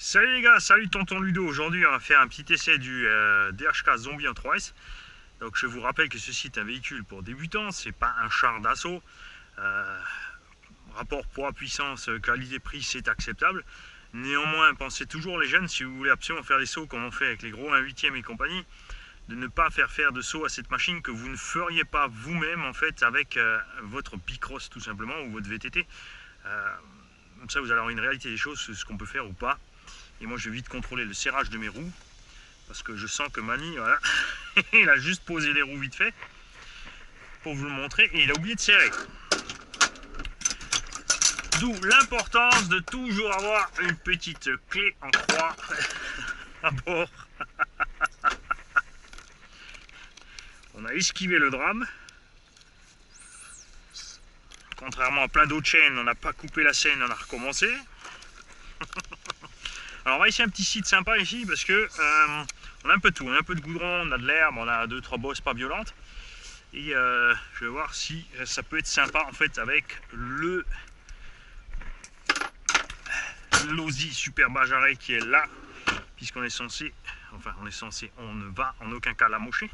Salut les gars, salut tonton Ludo. Aujourd'hui on va faire un petit essai du DHK Zombie en 3S. Donc je vous rappelle que ceci est un véhicule pour débutants, c'est pas un char d'assaut. Rapport poids-puissance, qualité-prix c'est acceptable. Néanmoins pensez toujours les jeunes, si vous voulez absolument faire des sauts comme on fait avec les gros 1/8e et compagnie, de ne pas faire de saut à cette machine que vous ne feriez pas vous-même en fait avec votre Bicross tout simplement ou votre VTT. Comme ça vous allez avoir une réalité des choses, ce qu'on peut faire ou pas. Et moi je vais vite contrôler le serrage de mes roues parce que je sens que Mani, voilà, il a juste posé les roues vite fait pour vous le montrer et il a oublié de serrer. D'où l'importance de toujours avoir une petite clé en croix à bord. On a esquivé le drame. Contrairement à plein d'autres chaînes, on n'a pas coupé la scène, on a recommencé. Alors on va essayer un petit site sympa ici parce que on a un peu de tout, on a un peu de goudron, on a de l'herbe, on a 2-3 bosses pas violentes. Et je vais voir si ça peut être sympa en fait avec le l'Audi Super Bajaré qui est là, puisqu'on est censé, on ne va en aucun cas l'amocher.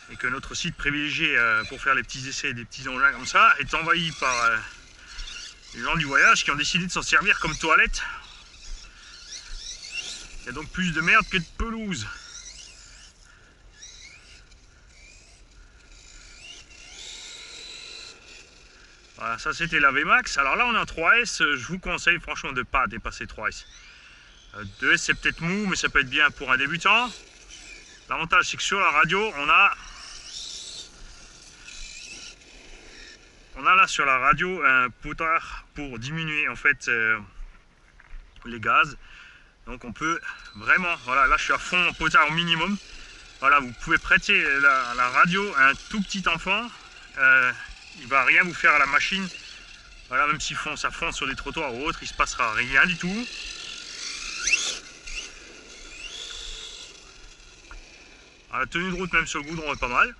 Et que notre site privilégié pour faire les petits essais, des petits engins comme ça, est envahi par les gens du voyage qui ont décidé de s'en servir comme toilette. Il y a donc plus de merde que de pelouse. Voilà, ça c'était la VMAX. Alors là on est en 3S, je vous conseille franchement de ne pas dépasser 3S. 2S c'est peut-être mou, mais ça peut être bien pour un débutant. L'avantage c'est que sur la radio, on a là sur la radio un potard pour diminuer en fait les gaz. Donc on peut vraiment, voilà, là je suis à fond en potard au minimum. Voilà, vous pouvez prêter la radio à un tout petit enfant. Il va rien vous faire à la machine. Voilà, même si ça fond sur des trottoirs ou autres, il se passera rien du tout. Alors, la tenue de route même sur le goudron est pas mal.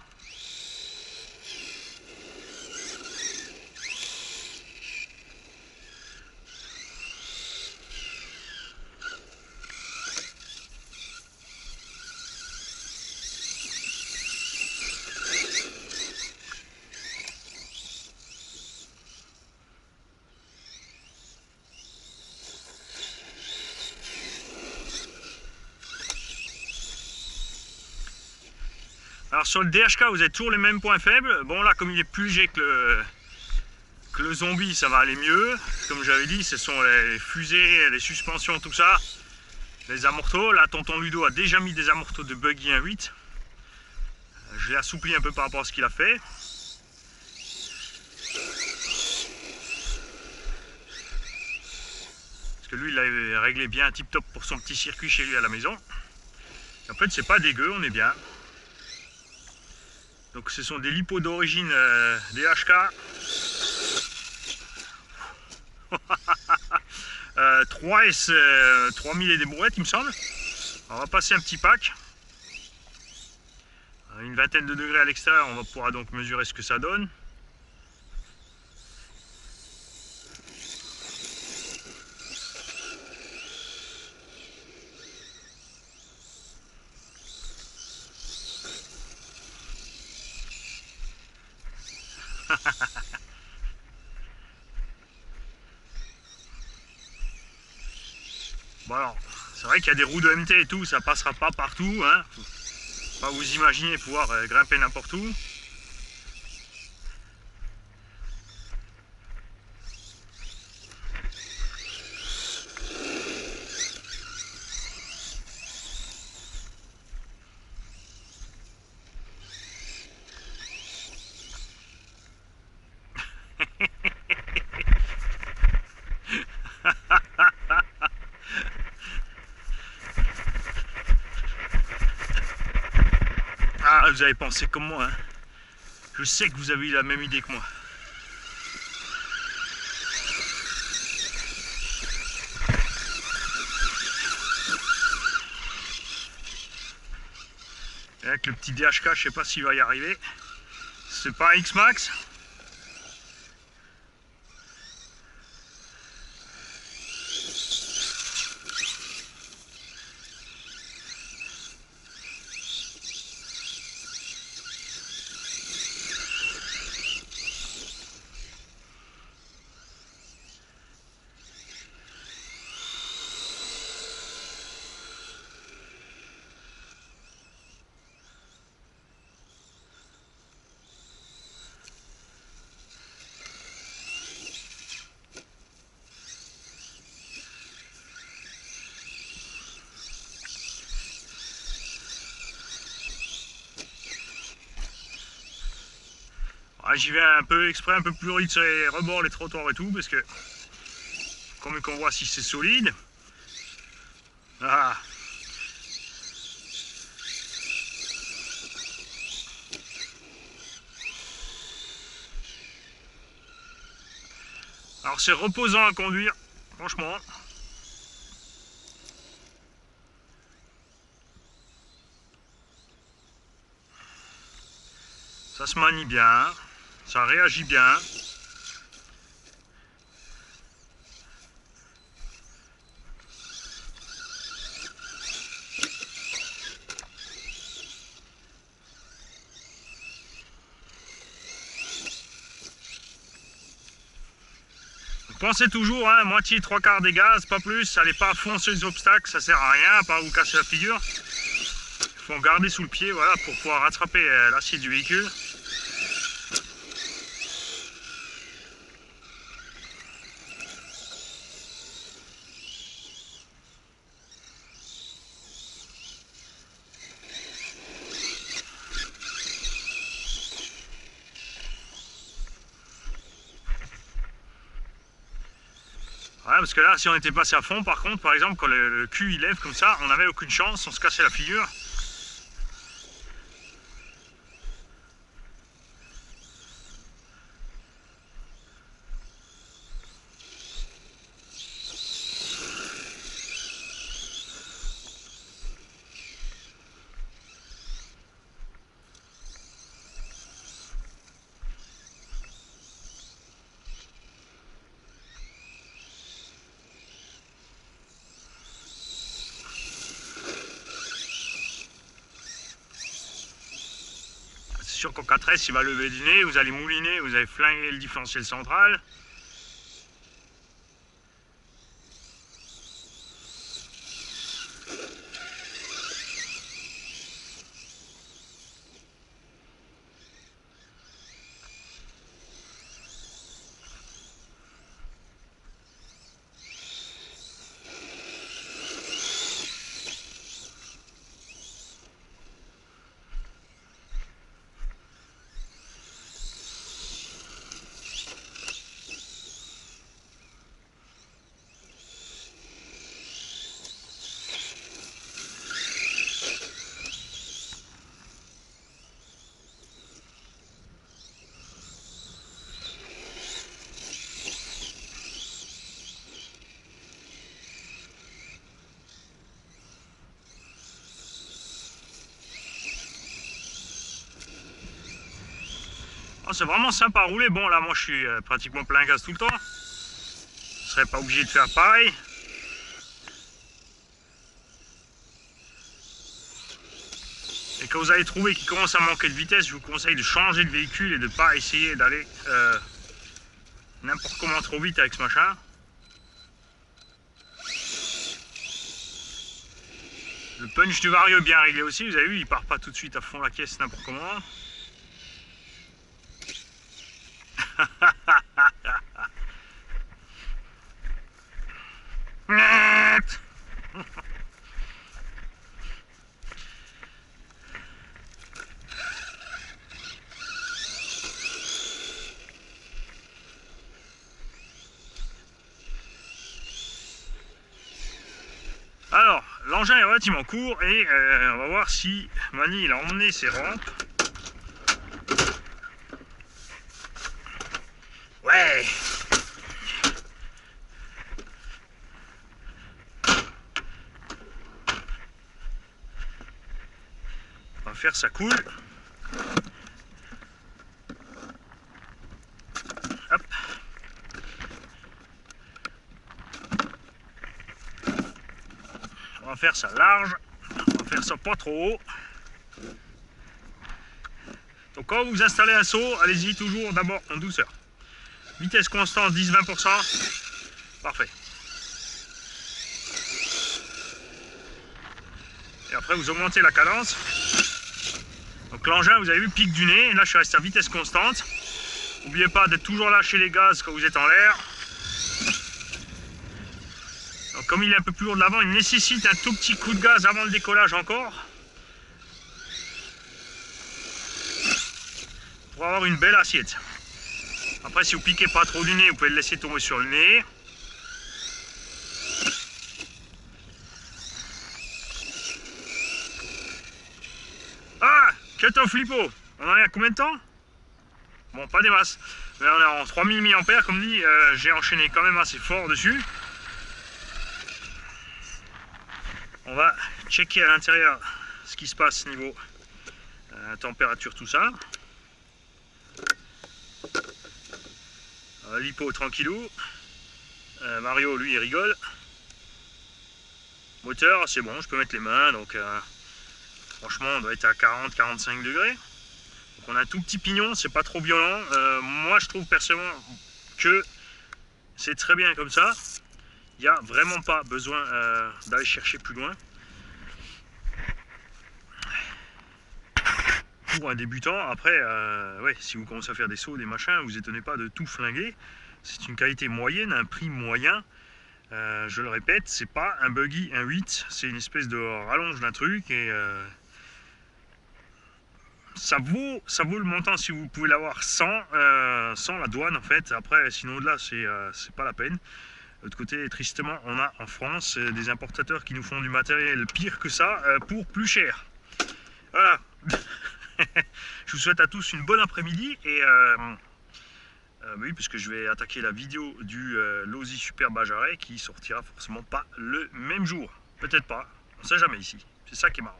Alors sur le DHK vous avez toujours les mêmes points faibles. Bon là comme il est plus léger que le zombie ça va aller mieux. Comme j'avais dit ce sont les fusées, les suspensions, tout ça. Les amortos. Là tonton Ludo a déjà mis des amortos de buggy 1.8. Je l'ai assoupli un peu par rapport à ce qu'il a fait. Parce que lui il avait réglé bien tip top pour son petit circuit chez lui à la maison. Et en fait c'est pas dégueu, on est bien. Donc ce sont des lipos d'origine DHK. 3S 3000 et des brouettes il me semble. On va passer un petit pack. Une vingtaine de degrés à l'extérieur, on va pouvoir donc mesurer ce que ça donne. Bon alors, c'est vrai qu'il y a des roues de MT et tout, ça passera pas partout, hein. Faut pas vous imaginer pouvoir grimper n'importe où. Ah, vous avez pensé comme moi, hein. Je sais que vous avez eu la même idée que moi. Et avec le petit DHK, je sais pas s'il va y arriver. C'est pas un X-Max. Ah, j'y vais un peu exprès, un peu plus vite sur les rebords, les trottoirs et tout, parce que comme qu'on voit si c'est solide. Ah. Alors c'est reposant à conduire, franchement. Ça se manie bien, ça réagit bien. Pensez toujours, hein, moitié, 3/4 des gaz, pas plus, allez pas foncer les obstacles, ça sert à rien, à part vous casser la figure. Il faut en garder sous le pied, voilà, pour pouvoir rattraper l'acier du véhicule. Ouais, parce que là, si on était passé à fond, par contre, par exemple, quand le cul il lève comme ça, on n'avait aucune chance, on se cassait la figure. C'est sûr qu'en 4S, il va lever du nez, vous allez mouliner, vous allez flinguer le différentiel central. Oh, c'est vraiment sympa à rouler. Bon, là, moi, je suis pratiquement plein gaz tout le temps. Je ne serais pas obligé de faire pareil. Et quand vous allez trouver qu'il commence à manquer de vitesse, je vous conseille de changer de véhicule et de ne pas essayer d'aller n'importe comment trop vite avec ce machin. Le punch du Vario est bien réglé aussi, vous avez vu, il part pas tout de suite à fond la caisse n'importe comment. Alors, l'engin est relativement court et on va voir si Mani il a emmené ses rampes. Ouais. On va faire ça cool. Hop. On va faire ça large. On va faire ça pas trop haut. Donc quand vous installez un seau, allez-y toujours d'abord en douceur. Vitesse constante 10-20%. Parfait. Et après vous augmentez la cadence. Donc l'engin, vous avez vu, pique du nez. Et là je suis resté à vitesse constante. N'oubliez pas d'être toujours lâcher les gaz quand vous êtes en l'air. Donc comme il est un peu plus lourd de l'avant, il nécessite un tout petit coup de gaz avant le décollage encore. Pour avoir une belle assiette. Après, si vous piquez pas trop du nez, vous pouvez le laisser tomber sur le nez. Ah, cut-off flippo. On en est à combien de temps? Bon, pas des masses. Mais on est en 3000 mAh, comme dit, j'ai enchaîné quand même assez fort dessus. On va checker à l'intérieur ce qui se passe niveau température, tout ça. Lipo tranquillou. Mario, lui, il rigole. Moteur, c'est bon, je peux mettre les mains, donc franchement, on doit être à 40-45 degrés. Donc on a un tout petit pignon, c'est pas trop violent. Moi, je trouve personnellement que c'est très bien comme ça. Il n'y a vraiment pas besoin d'aller chercher plus loin. Pour un débutant, après, ouais, si vous commencez à faire des sauts, des machins, vous étonnez pas de tout flinguer. C'est une qualité moyenne, un prix moyen. Je le répète, c'est pas un buggy 1.8, c'est une espèce de rallonge d'un truc et ça vaut le montant si vous pouvez l'avoir sans la douane en fait. Après, sinon au-delà, c'est pas la peine. De l'autre côté, tristement, on a en France des importateurs qui nous font du matériel pire que ça pour plus cher. Voilà. Je vous souhaite à tous une bonne après-midi et oui, parce que je vais attaquer la vidéo du Losi Super Bajaret qui sortira forcément pas le même jour. Peut-être pas, on sait jamais ici. C'est ça qui est marrant.